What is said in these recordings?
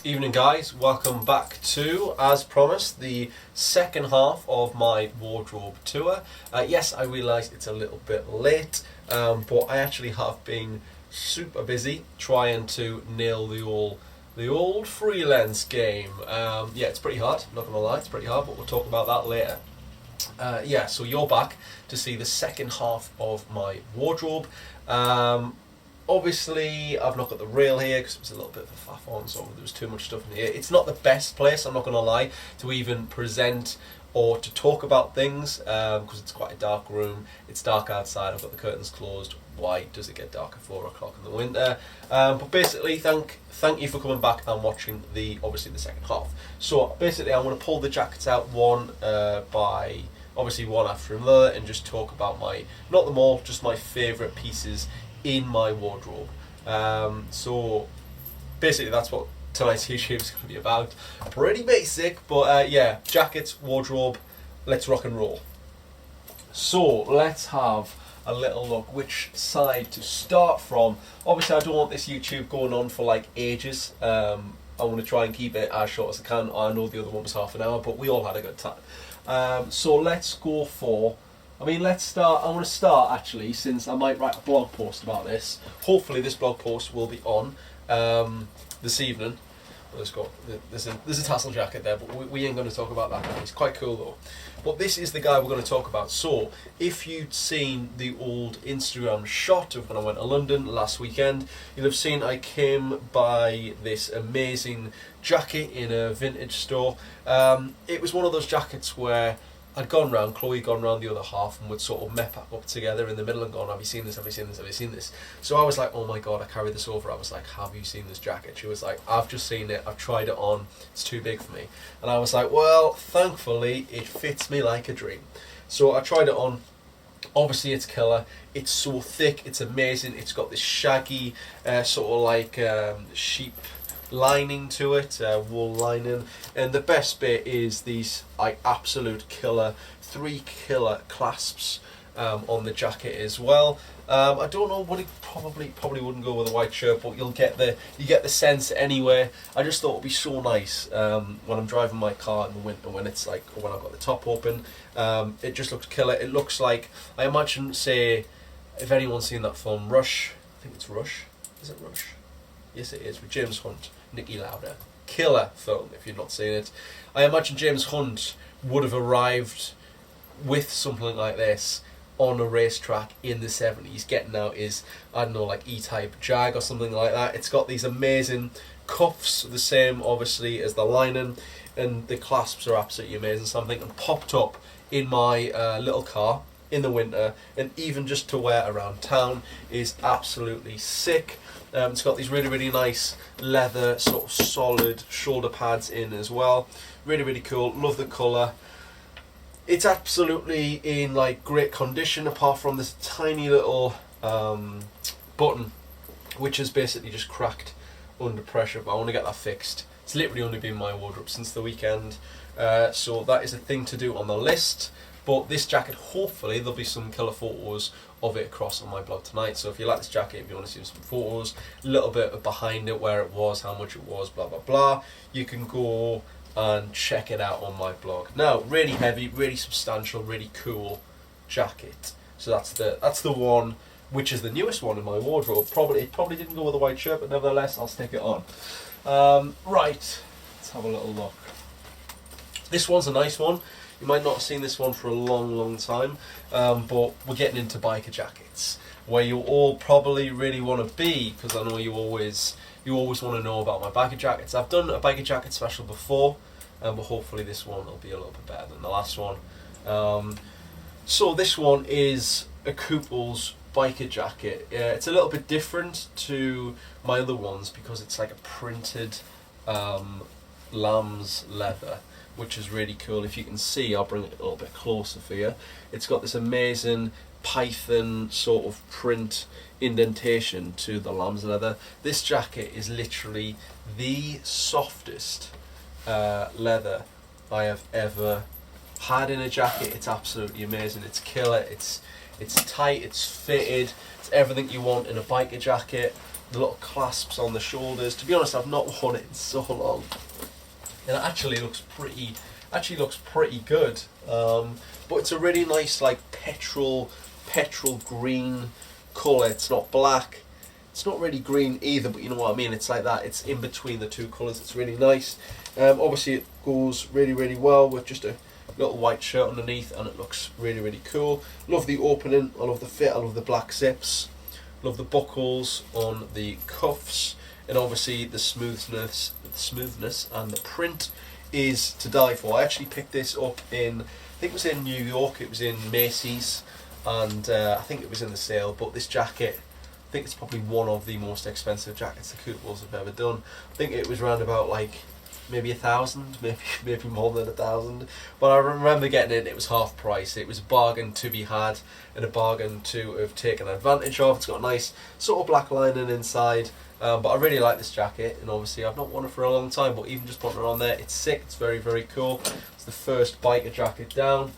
Evening guys, welcome back to, as promised, the second half of my wardrobe tour. Yes, I realise it's a little bit late, but I actually have been super busy trying to nail the old freelance game. Yeah, it's pretty hard, I'm not going to lie, it's pretty hard, but we'll talk about that later. Yeah, so you're back to see the second half of my wardrobe. Obviously, I've not got the rail here because it was a little bit of a faff on, so there was too much stuff in here. It's not the best place, I'm not going to lie, to even present or to talk about things because it's quite a dark room. It's dark outside, I've got the curtains closed. Why does it get dark at 4 o'clock in the winter? But basically, thank you for coming back and watching obviously the second half. So basically, I'm going to pull the jackets out one after another and just talk about not them all, just my favourite pieces in my wardrobe. So basically that's what tonight's YouTube is going to be about. Pretty basic, but yeah, jackets, wardrobe, let's rock and roll. So let's have a little look which side to start from. Obviously I don't want this YouTube going on for like ages. I want to try and keep it as short as I can. I know the other one was half an hour, but we all had a good time. So let's go for let's start. I want to start actually, since I might write a blog post about this. Hopefully this blog post will be on this evening. There's a tassel jacket there, but we ain't going to talk about that now. It's quite cool though. But this is the guy we're going to talk about. So if you'd seen the old Instagram shot of when I went to London last weekend, you'll have seen I came by this amazing jacket in a vintage store. It was one of those jackets where Chloe had gone round the other half and would sort of met back up together in the middle and gone, have you seen this, have you seen this, have you seen this? So I was like, oh my god, I carried this over. I was like, have you seen this jacket? She was like, I've just seen it, I've tried it on, it's too big for me. And I was like, well, thankfully it fits me like a dream. So I tried it on. Obviously it's killer, it's so thick, it's amazing, it's got this shaggy sort of like sheep lining to it, wool lining, and the best bit is these absolute killer 3 killer clasps on the jacket as well. I don't know what it probably wouldn't go with a white shirt, but you get the sense anyway. I just thought it'd be so nice when I'm driving my car in the winter when it's like when I've got the top open. It just looks killer. It looks like, I imagine, say, if anyone's seen that film Rush, I think it's Rush. Is it Rush? Yes, it is, with James Hunt, Nicky Lauda. Killer film, if you've not seen it. I imagine James Hunt would have arrived with something like this on a racetrack in the 70s, getting out his, I don't know, like E-Type Jag or something like that. It's got these amazing cuffs, the same obviously as the lining, and the clasps are absolutely amazing. Something and popped up in my little car in the winter, and even just to wear around town is absolutely sick. It's got these really nice leather sort of solid shoulder pads in as well. Really cool, love the colour. It's absolutely in like great condition, apart from this tiny little button which is basically just cracked under pressure, but I want to get that fixed. It's literally only been in my wardrobe since the weekend, so that is a thing to do on the list. But this jacket, hopefully there'll be some killer photos of it across on my blog tonight. So if you like this jacket, if you want to see some photos, a little bit of behind it, where it was, how much it was, blah blah blah, you can go and check it out on my blog. Now, really heavy, really substantial, really cool jacket. So that's the one which is the newest one in my wardrobe. It probably didn't go with a white shirt, but nevertheless I'll stick it on. Right, let's have a little look. This one's a nice one. You might not have seen this one for a long time, but we're getting into biker jackets, where you all probably really want to be, because I know you always want to know about my biker jackets. I've done a biker jacket special before, but hopefully this one will be a little bit better than the last one. So this one is a Cooples biker jacket. It's a little bit different to my other ones because it's like a printed lamb's leather, which is really cool. If you can see, I'll bring it a little bit closer for you. It's got this amazing python sort of print indentation to the lamb's leather. This jacket is literally the softest leather I have ever had in a jacket. It's absolutely amazing. It's killer. It's tight, it's fitted, it's everything you want in a biker jacket. the little clasps on the shoulders. To be honest, I've not worn it in so long, and it actually looks pretty good. But it's a really nice like petrol green colour. It's not black, it's not really green either, but you know what I mean, it's like that, it's in between the two colours. It's really nice. Obviously it goes really well with just a little white shirt underneath, and it looks really cool. Love the opening, I love the fit, I love the black zips, love the buckles on the cuffs, and obviously the smoothness and the print is to die for. I actually picked this up in, I think it was in New York, it was in Macy's, and I think it was in the sale. But this jacket, I think it's probably one of the most expensive jackets the Koopas have ever done. I think it was around about like maybe 1,000, maybe more than 1,000. But I remember getting it, it was half price. It was a bargain to be had, and a bargain to have taken advantage of. It's got a nice sort of black lining inside. But I really like this jacket, and obviously I've not worn it for a long time, but even just putting it on there, it's sick, it's very cool. It's the first biker jacket down.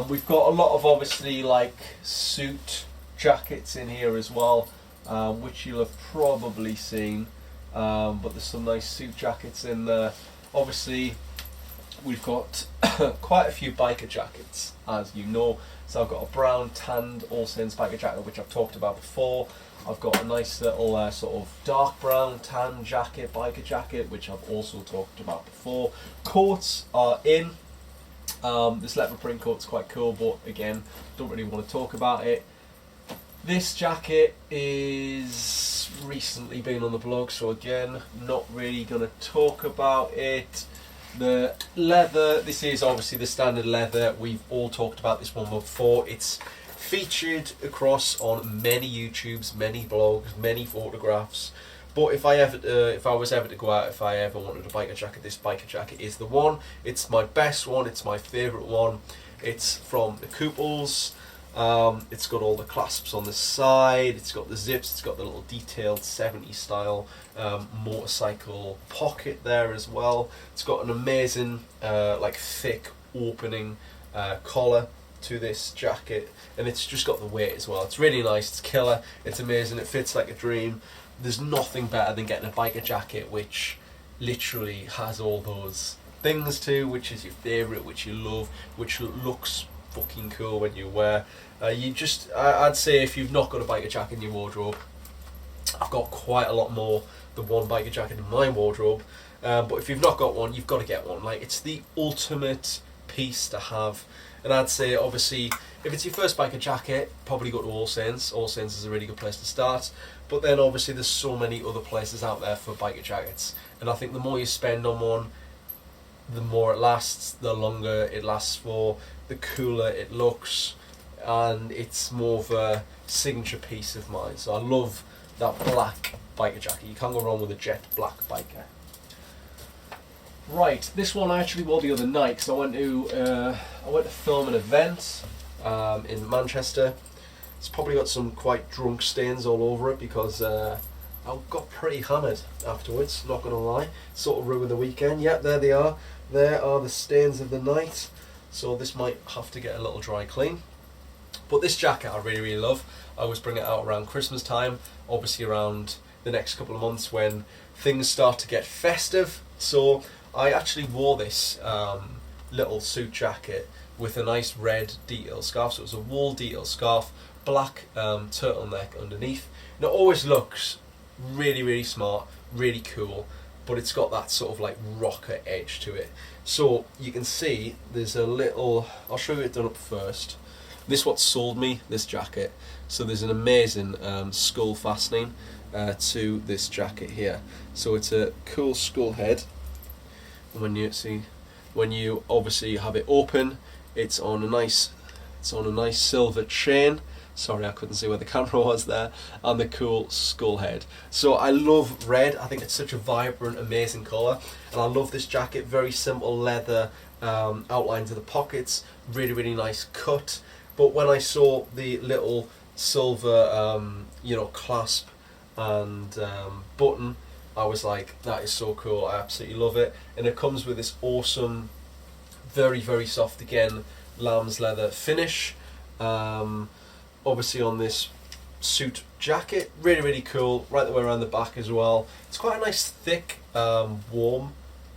We've got a lot of obviously like suit jackets in here as well, which you'll have probably seen, but there's some nice suit jackets in there. Obviously we've got quite a few biker jackets, as you know. So I've got a brown tanned All Saints biker jacket, which I've talked about before. I've got a nice little sort of dark brown tan jacket, biker jacket, which I've also talked about before. Coats are in. This leopard print coat's quite cool, but again, don't really want to talk about it. This jacket is recently been on the blog, so again, not really going to talk about it. The leather, this is obviously the standard leather. We've all talked about this one before. It's featured across on many YouTubes, many blogs, many photographs. But if I was ever to go out, if I ever wanted a biker jacket, this biker jacket is the one. It's my best one. It's my favourite one. It's from the Koopas. It's got all the clasps on the side. It's got the zips. It's got the little detailed 70s style motorcycle pocket there as well. It's got an amazing like thick opening collar to this jacket, and it's just got the weight as well. It's really nice, it's killer, it's amazing, it fits like a dream. There's nothing better than getting a biker jacket which literally has all those things to, which is your favourite, which you love, which looks fucking cool when you wear. I'd say if you've not got a biker jacket in your wardrobe, I've got quite a lot more than one biker jacket in my wardrobe, but if you've not got one, you've got to get one. Like, it's the ultimate piece to have. And I'd say, obviously, if it's your first biker jacket, probably go to All Saints. All Saints is a really good place to start. But then, obviously, there's so many other places out there for biker jackets. And I think the more you spend on one, the more it lasts, the longer it lasts for, the cooler it looks. And it's more of a signature piece of mine. So I love that black biker jacket. You can't go wrong with a jet black biker. Right, this one I actually wore the other night because I went to film an event in Manchester. It's probably got some quite drunk stains all over it because I got pretty hammered afterwards, not going to lie. Sort of ruined the weekend. Yeah, there they are. There are the stains of the night. So this might have to get a little dry clean. But this jacket I really love. I always bring it out around Christmas time, obviously around the next couple of months when things start to get festive. So I actually wore this little suit jacket with a nice red detail scarf. So it was a wool detail scarf, black turtleneck underneath. And it always looks really smart, really cool, but it's got that sort of like rocker edge to it. So you can see there's a little, I'll show you it done up first. This is what sold me this jacket. So there's an amazing skull fastening to this jacket here. So it's a cool skull head. And when you obviously have it open, it's on a nice silver chain. Sorry, I couldn't see where the camera was there. And the cool skull head. So I love red. I think it's such a vibrant, amazing colour. And I love this jacket. Very simple leather outlines of the pockets. Really nice cut. But when I saw the little silver, clasp and button, I was like, that is so cool. I absolutely love it. And it comes with this awesome, very soft again, lamb's leather finish. Obviously on this suit jacket, really cool, right the way around the back as well. It's quite a nice thick, warm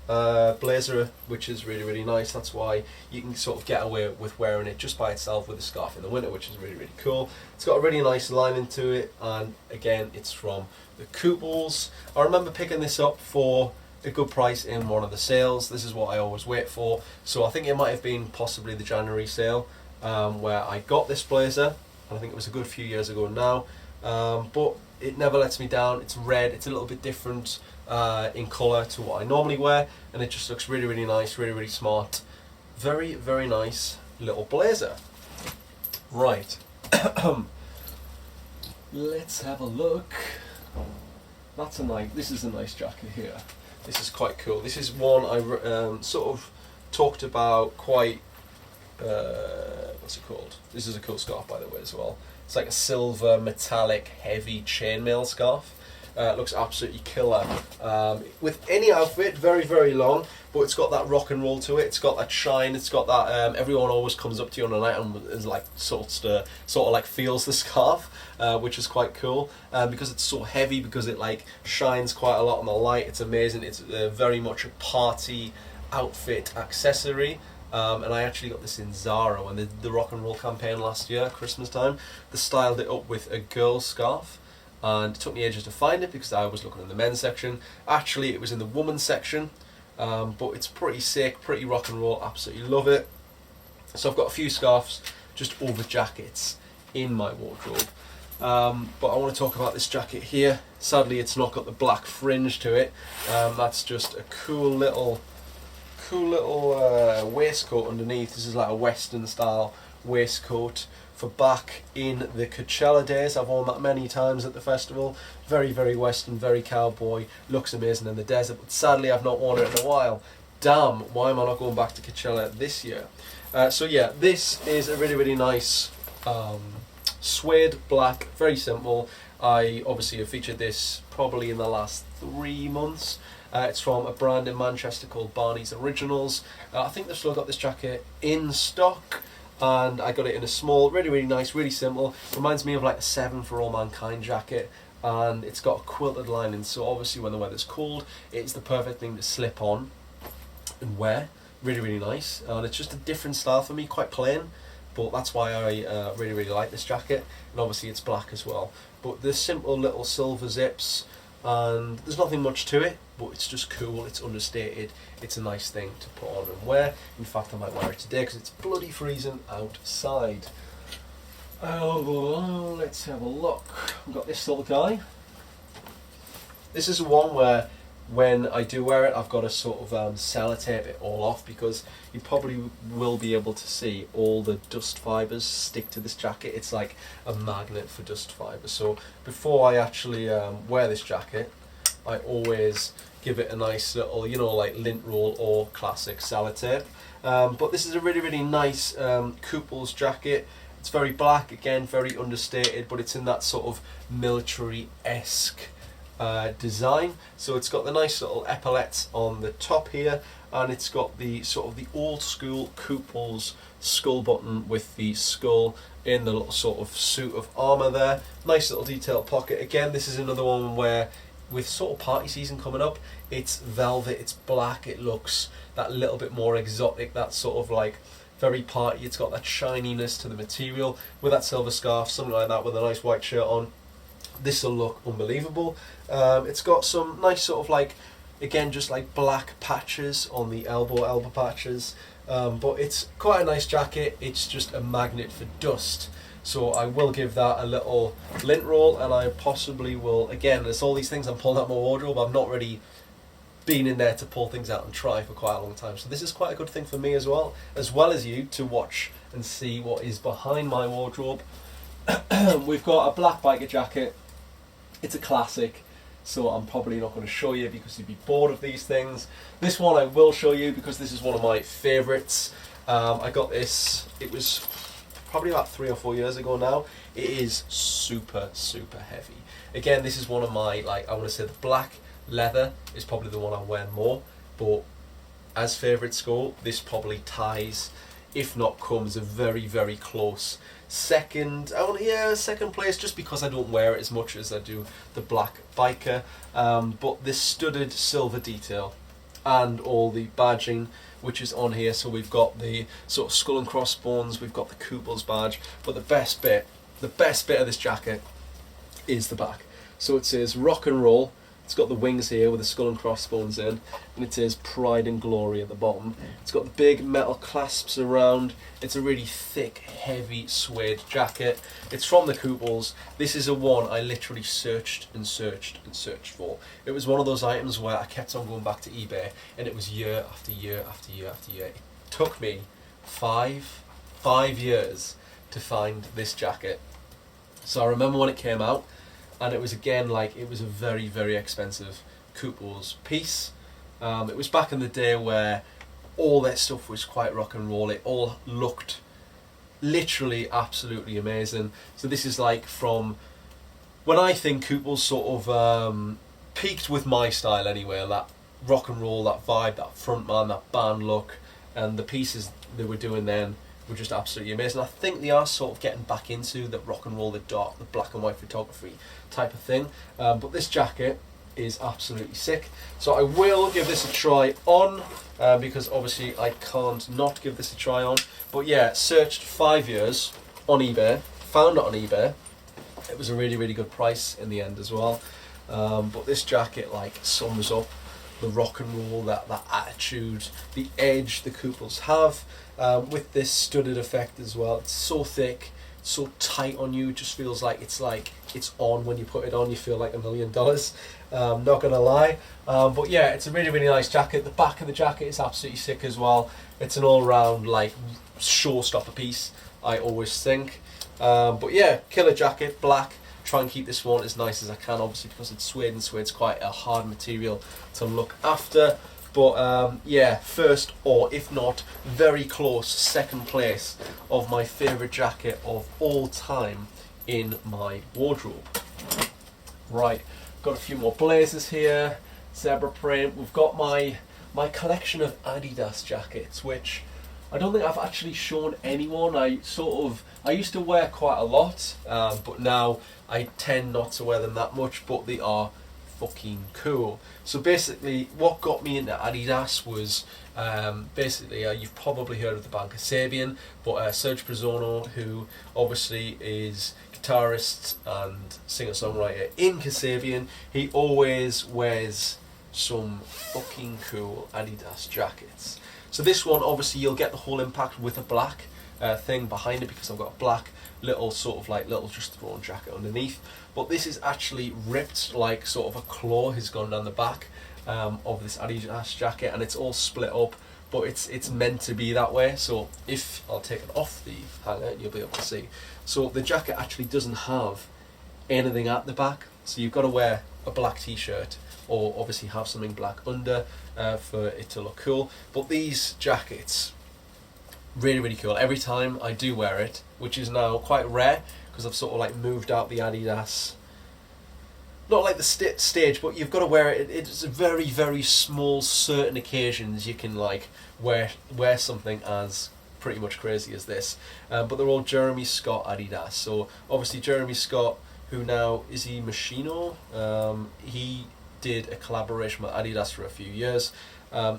blazer, which is really nice. That's why you can sort of get away with wearing it just by itself with a scarf in the winter, which is really cool. It's got a really nice lining to it, and again, it's from the Koopas. I remember picking this up for a good price in one of the sales. This is what I always wait for, so I think it might have been possibly the January sale where I got this blazer, and I think it was a good few years ago now, but it never lets me down. It's red, it's a little bit different in colour to what I normally wear, and it just looks really nice, really smart. Very nice little blazer. Right, let's have a look. This is a nice jacket here. This is quite cool. This is one I sort of talked about quite, what's it called? This is a cool scarf, by the way, as well. It's like a silver metallic heavy chainmail scarf. It looks absolutely killer. With any outfit, very long, but it's got that rock and roll to it. It's got that shine. It's got that. Everyone always comes up to you on a night and is like sort of like feels the scarf, which is quite cool because it's so heavy. Because it like shines quite a lot in the light. It's amazing. It's very much a party outfit accessory. And I actually got this in Zara when the rock and roll campaign last year, Christmas time. They styled it up with a girl's scarf. And it took me ages to find it because I was looking in the men's section. Actually, it was in the women's section, but it's pretty sick, pretty rock and roll, absolutely love it. So I've got a few scarves just over jackets in my wardrobe. But I want to talk about this jacket here. Sadly, it's not got the black fringe to it. That's just a cool little waistcoat underneath. This is like a Western style waistcoat. For back in the Coachella days, I've worn that many times at the festival. Very Western, very cowboy, looks amazing in the desert, but sadly I've not worn it in a while. Damn, why am I not going back to Coachella this year? So yeah, this is a really nice suede black, very simple. I obviously have featured this probably in the last 3 months. It's from a brand in Manchester called Barneys Originals. I think they've still got this jacket in stock. And I got it in a small, really nice, really simple. Reminds me of like a 7 for All Mankind jacket, and it's got a quilted lining, so obviously when the weather's cold, it's the perfect thing to slip on and wear. Really nice, and it's just a different style for me, quite plain, but that's why I really like this jacket, and obviously it's black as well. But the simple little silver zips, and there's nothing much to it, but it's just cool, it's understated, it's a nice thing to put on and wear. In fact, I might wear it today because it's bloody freezing outside. Oh, let's have a look. I've got this little guy. This is one where when I do wear it, I've got to sort of sellotape it all off, because you probably will be able to see all the dust fibres stick to this jacket. It's like a magnet for dust fibres. So before I actually wear this jacket, I always give it a nice little, like lint roll or classic sellotape. But this is a really nice Cupola jacket. It's very black, again, very understated, but it's in that sort of military-esque design. So it's got the nice little epaulettes on the top here, and it's got the sort of the old school Cupola skull button with the skull in the little sort of suit of armour there. Nice little detailed pocket. Again, this is another one where, with sort of party season coming up, it's velvet, it's black, it looks that little bit more exotic, that sort of like very party. It's got that shininess to the material with that silver scarf, something like that, with a nice white shirt on. This will look unbelievable. It's got some nice sort of like, again, just like black patches on the elbow patches, but it's quite a nice jacket. It's just a magnet for dust. So I will give that a little lint roll, and I possibly will, again, there's all these things I'm pulling out my wardrobe. I've not really been in there to pull things out and try for quite a long time. So this is quite a good thing for me as well as you, to watch and see what is behind my wardrobe. We've got a black biker jacket. It's a classic, so I'm probably not going to show you because you'd be bored of these things. This one I will show you because this is one of my favourites. I got this, it was probably about 3 or 4 years ago now. It is super heavy. Again, this is one of my, like, I want to say the black leather is probably the one I wear more, but as favourites go, this probably ties if not comes a very, very close second. Second place, just because I don't wear it as much as I do the black biker. But this studded silver detail and all the badging which is on here. So we've got the sort of skull and crossbones, we've got the Koopas badge, but the best bit of this jacket is the back. So it says rock and roll. It's got the wings here with the skull and crossbones in, and it says pride and glory at the bottom. It's got the big metal clasps around. It's a really thick, heavy suede jacket. It's from the Koopas. This is a one I literally searched and searched and searched for. It was one of those items where I kept on going back to eBay, and it was year after year after year after year. It took me five years to find this jacket. So I remember when it came out, and it was again like it was a very, very expensive Koopas piece. It was back in the day where all their stuff was quite rock and roll. It all looked literally absolutely amazing. So this is like from when I think Koopas sort of peaked with my style anyway. That rock and roll, that vibe, that front man, that band look, and the pieces they were doing then were just absolutely amazing. I think they are sort of getting back into the rock and roll, the dark, the black and white photography type of thing. But this jacket is absolutely sick. So I will give this a try on, because obviously I can't not give this a try on. But yeah, searched 5 years on eBay, found it on eBay. It was a really, really good price in the end as well. But this jacket like sums up the rock and roll, that attitude, the edge the Koopas have, with this studded effect as well. It's so thick, so tight on you. It just feels like it's on when you put it on. You feel like $1 million. Not gonna lie, but yeah, it's a really, really nice jacket. The back of the jacket is absolutely sick as well. It's an all-round like showstopper piece, I always think. But yeah, killer jacket, black. Try and keep this one as nice as I can, obviously, because it's suede, and suede's quite a hard material to look after. But yeah, first, or if not, very close second place of my favourite jacket of all time in my wardrobe. Right, got a few more blazers here, zebra print. We've got my collection of Adidas jackets, which I don't think I've actually shown anyone. I used to wear quite a lot, but now I tend not to wear them that much, but they are fucking cool. So basically, what got me into Adidas was, you've probably heard of the band Kasabian, but Serge Prisono, who obviously is guitarist and singer-songwriter in Kasabian, he always wears some fucking cool Adidas jackets. So this one, obviously, you'll get the whole impact with a black thing behind it, because I've got a black little just thrown jacket underneath. But this is actually ripped, like sort of a claw has gone down the back of this Adidas jacket, and it's all split up. But it's meant to be that way. So if I'll take it off the hanger, you'll be able to see. So the jacket actually doesn't have anything at the back. So you've got to wear a black t-shirt, or obviously have something black under for it to look cool. But these jackets, really, really cool. Every time I do wear it, which is now quite rare, because I've sort of like moved out the Adidas, not like the stage, but you've got to wear it. It's a very, very small certain occasions you can like wear something as pretty much crazy as this. But they're all Jeremy Scott Adidas. So obviously Jeremy Scott, who now is he Machino? He did a collaboration with Adidas for a few years.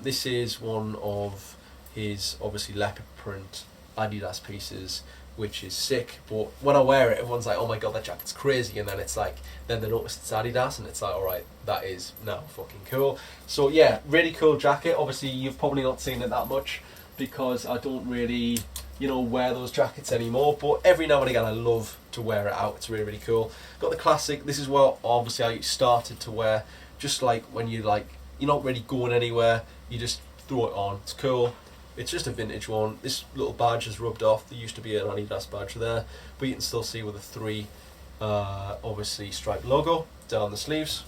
This is one of his obviously leopard print Adidas pieces, which is sick. But when I wear it, everyone's like, oh my god, that jacket's crazy, and then it's like, then they notice it's Adidas, and it's like, alright, that is now fucking cool. So yeah, really cool jacket. Obviously you've probably not seen it that much, because I don't really, wear those jackets anymore, but every now and again I love to wear it out. It's really, really cool. Got the classic, this is what obviously I started to wear, just like when you're not really going anywhere, you just throw it on. It's cool. It's just a vintage one. This little badge is rubbed off. There used to be an Adidas badge there, but you can still see with the 3 obviously striped logo down the sleeves.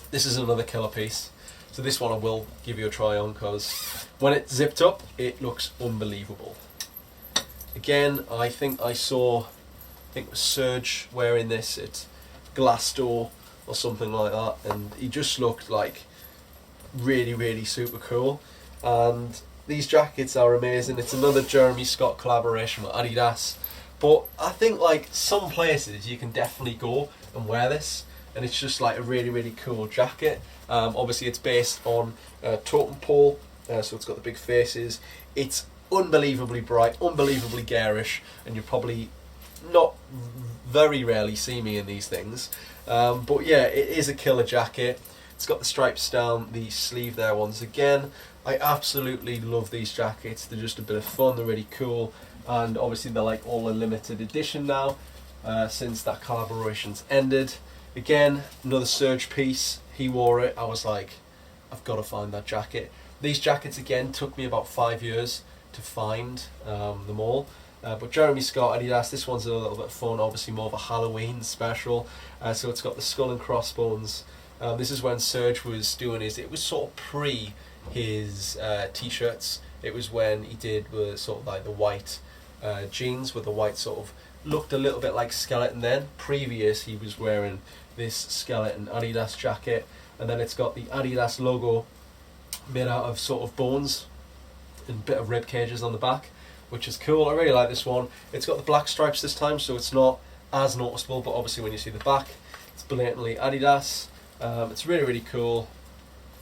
This is another killer piece. So this one I will give you a try on, because when it's zipped up, it looks unbelievable. Again, I think it was Serge wearing this at Glassdoor or something like that, and he just looked like really, really super cool. And these jackets are amazing. It's another Jeremy Scott collaboration with Adidas. But I think like some places you can definitely go and wear this, and it's just like a really, really cool jacket. Obviously it's based on totem pole, so it's got the big faces. It's unbelievably bright, unbelievably garish, and you probably not very rarely see me in these things. But yeah, it is a killer jacket. It's got the stripes down the sleeve there once again. I absolutely love these jackets. They're just a bit of fun, they're really cool, and obviously they're like all a limited edition now, since that collaboration's ended. Again, another Serge piece. He wore it. I was like, I've got to find that jacket. These jackets again took me about 5 years to find them all. But Jeremy Scott, Adidas, this one's a little bit fun, obviously more of a Halloween special. So it's got the skull and crossbones. This is when Serge was doing his, it was sort of pre his t-shirts. It was when he did sort of like the white jeans with the white sort of, looked a little bit like skeleton then. Previous he was wearing this skeleton Adidas jacket, and then it's got the Adidas logo made out of sort of bones and a bit of rib cages on the back, which is cool. I really like this one. It's got the black stripes this time, so it's not as noticeable, but obviously when you see the back, it's blatantly Adidas. It's really, really cool,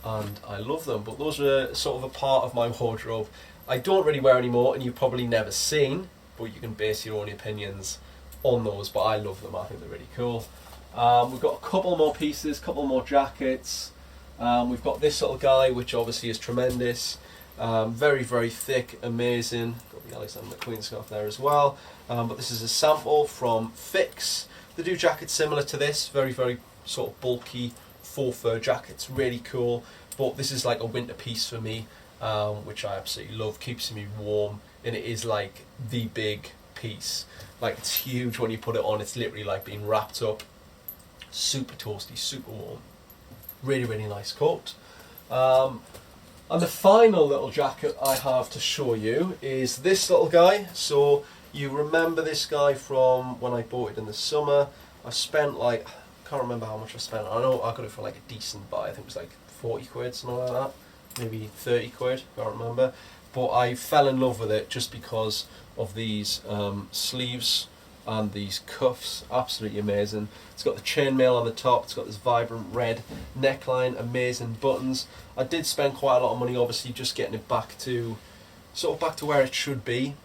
and I love them. But those are sort of a part of my wardrobe I don't really wear anymore, and you've probably never seen, but you can base your own opinions on those. But I love them. I think they're really cool. We've got a couple more pieces, couple more jackets. We've got this little guy, which obviously is tremendous. Very, very thick, amazing. Got the Alexander McQueen scarf there as well. But this is a sample from Fix. They do jackets similar to this, very, very sort of bulky faux fur jackets, really cool. But this is like a winter piece for me, which I absolutely love. Keeps me warm, and it is like the big piece. Like, it's huge when you put it on. It's literally like being wrapped up. Super toasty, super warm. Really, really nice coat. And the final little jacket I have to show you is this little guy. So you remember this guy from when I bought it in the summer. I spent like, I can't remember how much I spent. I know I got it for like a decent buy. I think it was like 40 quid, something like that. Maybe 30 quid, can't remember. But I fell in love with it just because of these sleeves and these cuffs. Absolutely amazing. It's got the chainmail on the top. It's got this vibrant red neckline, amazing buttons. I did spend quite a lot of money, obviously, just getting it back to where it should be,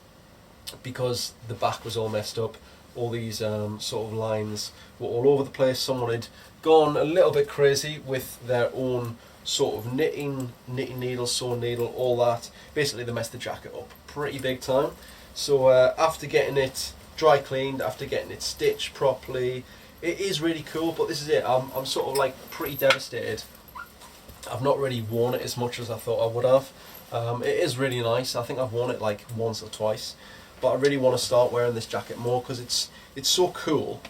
because the back was all messed up. All these sort of lines were all over the place. Someone had gone a little bit crazy with their own sort of knitting needle, sewing needle, all that. Basically, they messed the jacket up pretty big time. So after getting it dry cleaned, after getting it stitched properly, it is really cool. But this is it. I'm sort of like pretty devastated. I've not really worn it as much as I thought I would have. It is really nice. I think I've worn it like once or twice. But I really want to start wearing this jacket more, because it's so cool.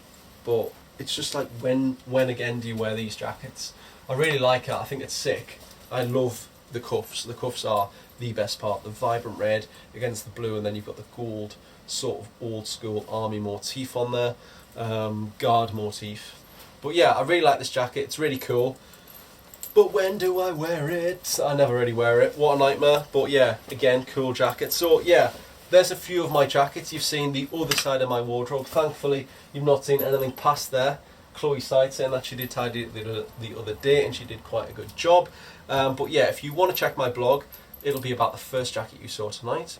But it's just like, when again do you wear these jackets? I really like it. I think it's sick. I love the cuffs. The cuffs are the best part. The vibrant red against the blue, and then you've got the gold sort of old school army motif on there, guard motif. But yeah, I really like this jacket. It's really cool. But when do I wear it? I never really wear it. What a nightmare. But yeah, again, cool jacket. So yeah, there's a few of my jackets. You've seen the other side of my wardrobe. Thankfully, you've not seen anything past there. Chloe Side saying that she did tidy it the other day, and she did quite a good job. But yeah, if you want to check my blog, it'll be about the first jacket you saw tonight.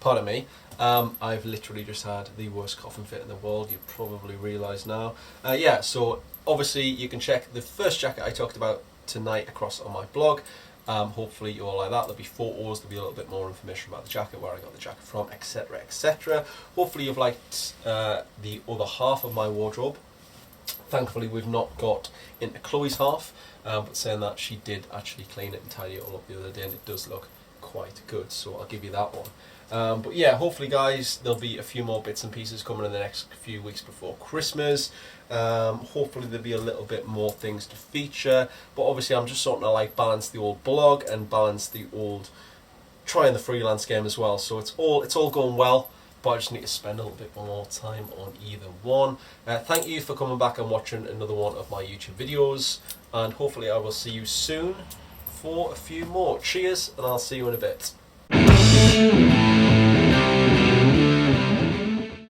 Pardon me. I've literally just had the worst coughing fit in the world. You probably realise now. Yeah, so obviously you can check the first jacket I talked about tonight across on my blog. Hopefully you all like that. There'll be photos, there'll be a little bit more information about the jacket, where I got the jacket from, etc, etc. Hopefully you've liked the other half of my wardrobe. Thankfully we've not got into Chloe's half, but saying that, she did actually clean it and tidy it all up the other day, and it does look quite good, so I'll give you that one. But yeah, hopefully guys, there'll be a few more bits and pieces coming in the next few weeks before Christmas. Hopefully there'll be a little bit more things to feature, but obviously I'm just starting to like balance the old blog and balance the old trying the freelance game as well. So it's all going well. but I just need to spend a little bit more time on either one. Thank you for coming back and watching another one of my YouTube videos, and hopefully I will see you soon for a few more. Cheers, and I'll see you in a bit.